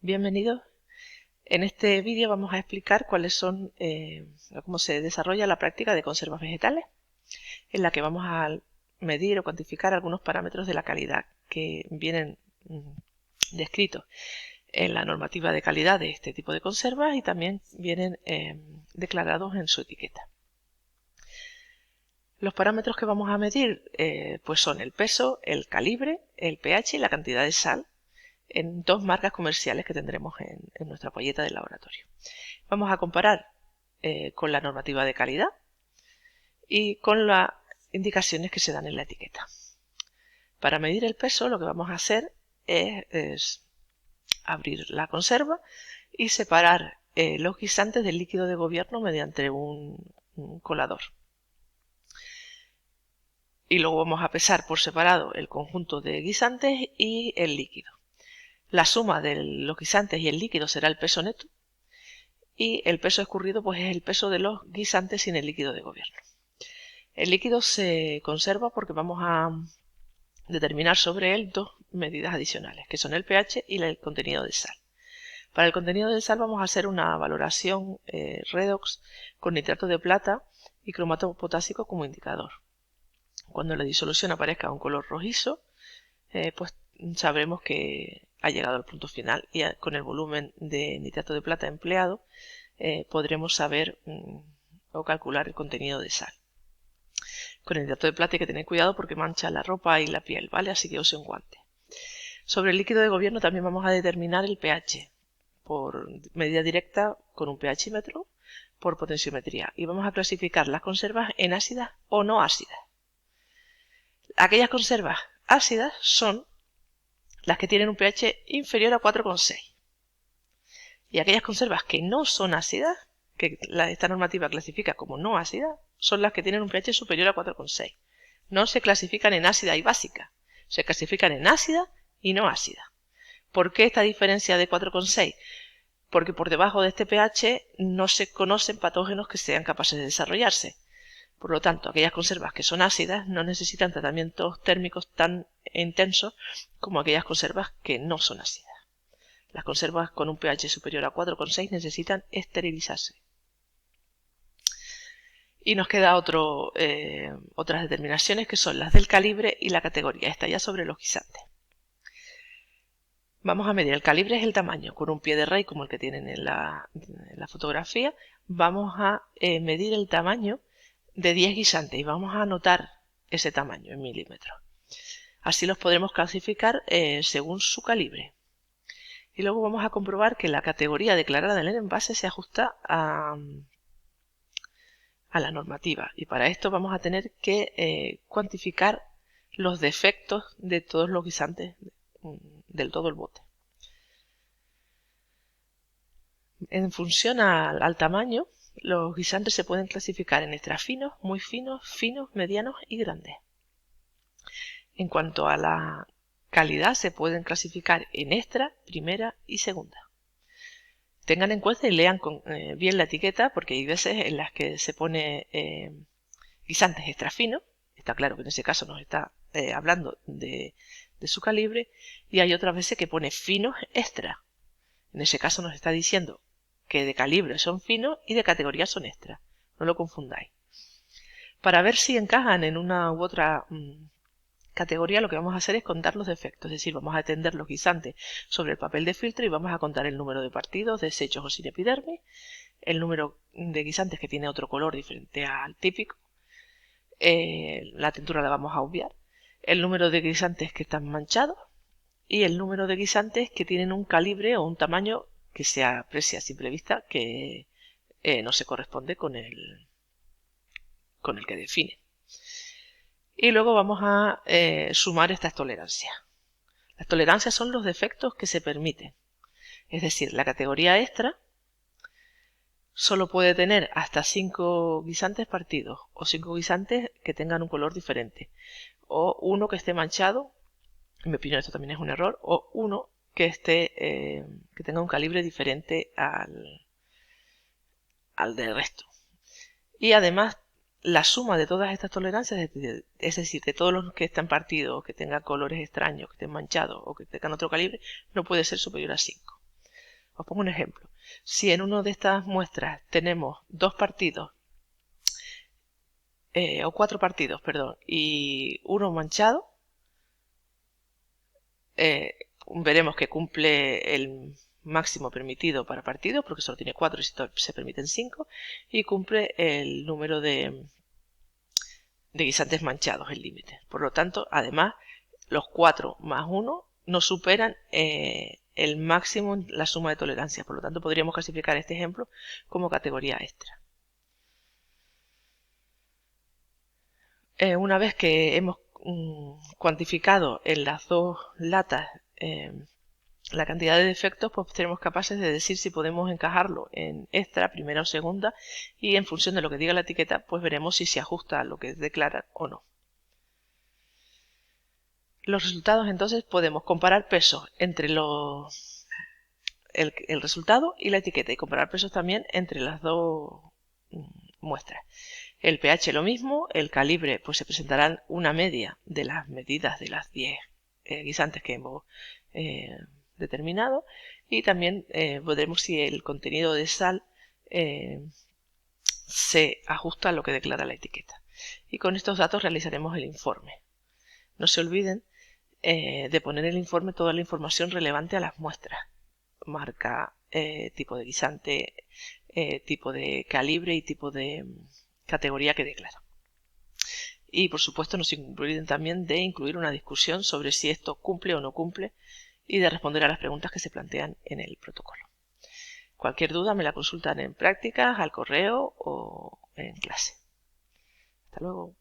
Bienvenidos. En este vídeo vamos a explicar cómo se desarrolla la práctica de conservas vegetales, en la que vamos a medir o cuantificar algunos parámetros de la calidad que vienen descritos en la normativa de calidad de este tipo de conservas y también vienen declarados en su etiqueta. Los parámetros que vamos a medir pues son el peso, el calibre, el pH y la cantidad de sal en dos marcas comerciales que tendremos en nuestra polleta del laboratorio. Vamos a comparar con la normativa de calidad y con las indicaciones que se dan en la etiqueta. Para medir el peso lo que vamos a hacer es abrir la conserva y separar los guisantes del líquido de gobierno mediante un colador. Y luego vamos a pesar por separado el conjunto de guisantes y el líquido. La suma de los guisantes y el líquido será el peso neto y el peso escurrido pues es el peso de los guisantes sin el líquido de gobierno. El líquido se conserva porque vamos a determinar sobre él dos medidas adicionales, que son el pH y el contenido de sal. Para el contenido de sal vamos a hacer una valoración redox con nitrato de plata y cromato potásico como indicador. Cuando la disolución aparezca un color rojizo, pues sabremos que ha llegado al punto final y con el volumen de nitrato de plata empleado podremos saber o calcular el contenido de sal. Con el nitrato de plata hay que tener cuidado porque mancha la ropa y la piel, ¿vale? Así que use un guante. Sobre el líquido de gobierno también vamos a determinar el pH por medida directa con un pHímetro por potenciometría y vamos a clasificar las conservas en ácidas o no ácidas. Aquellas conservas ácidas son las que tienen un pH inferior a 4,6. Y aquellas conservas que no son ácidas, que esta normativa clasifica como no ácidas, son las que tienen un pH superior a 4,6. No se clasifican en ácida y básica, se clasifican en ácida y no ácida. ¿Por qué esta diferencia de 4,6? Porque por debajo de este pH no se conocen patógenos que sean capaces de desarrollarse. Por lo tanto, aquellas conservas que son ácidas no necesitan tratamientos térmicos tan intensos como aquellas conservas que no son ácidas. Las conservas con un pH superior a 4,6 necesitan esterilizarse. Y nos queda otras determinaciones que son las del calibre y la categoría. Esta ya sobre los guisantes. Vamos a medir el calibre, es el tamaño. Con un pie de rey como el que tienen en la fotografía, vamos a medir el tamaño de 10 guisantes y vamos a anotar ese tamaño en milímetros. Así los podremos clasificar según su calibre. Y luego vamos a comprobar que la categoría declarada en el envase se ajusta a la normativa. Y para esto vamos a tener que cuantificar los defectos de todos los guisantes del todo el bote. En función al tamaño, los guisantes se pueden clasificar en extra finos, muy finos, finos, medianos y grandes. En cuanto a la calidad, se pueden clasificar en extra, primera y segunda. Tengan en cuenta y lean bien la etiqueta porque hay veces en las que se pone guisantes extra finos. Está claro que en ese caso nos está hablando de su calibre, y hay otras veces que pone finos extra. En ese caso nos está diciendo que de calibre son finos y de categoría son extra. No lo confundáis. Para ver si encajan en una u otra categoría, lo que vamos a hacer es contar los defectos. Es decir, vamos a tender los guisantes sobre el papel de filtro y vamos a contar el número de partidos, desechos o sin epidermis, el número de guisantes que tiene otro color diferente al típico, la tintura la vamos a obviar, el número de guisantes que están manchados y el número de guisantes que tienen un calibre o un tamaño que se aprecia a simple vista que no se corresponde con el que define. Y luego vamos a sumar estas tolerancias. Las tolerancias son los defectos que se permiten. Es decir, la categoría extra solo puede tener hasta 5 guisantes partidos o 5 guisantes que tengan un color diferente o uno que esté manchado. En mi opinión esto también es un error, o uno que que tenga un calibre diferente al del resto. Y además la suma de todas estas tolerancias, es decir, de todos los que estén partidos, que tengan colores extraños, que estén manchados o que tengan otro calibre, no puede ser superior a 5. Os pongo un ejemplo. Si en una de estas muestras tenemos 2 partidos, o 4 partidos, perdón, y uno manchado, veremos que cumple el máximo permitido para partidos, porque solo tiene 4 y se permiten 5, y cumple el número de guisantes manchados, el límite. Por lo tanto, además, los 4 más 1 no superan el máximo en la suma de tolerancias. Por lo tanto, podríamos clasificar este ejemplo como categoría extra. Una vez que hemos cuantificado en las dos latas la cantidad de defectos, pues seremos capaces de decir si podemos encajarlo en extra, primera o segunda, y en función de lo que diga la etiqueta, pues veremos si se ajusta a lo que declara o no. Los resultados, entonces, podemos comparar pesos entre el resultado y la etiqueta, y comparar pesos también entre las dos muestras. El pH lo mismo, el calibre, pues se presentará una media de las medidas de las 10 guisantes que hemos determinado, y también veremos si el contenido de sal se ajusta a lo que declara la etiqueta. Y con estos datos realizaremos el informe. No se olviden de poner en el informe toda la información relevante a las muestras: marca, tipo de guisante, tipo de calibre y tipo de categoría que declara. Y por supuesto no se olviden también de incluir una discusión sobre si esto cumple o no cumple, y de responder a las preguntas que se plantean en el protocolo. Cualquier duda me la consultan en prácticas, al correo o en clase. Hasta luego.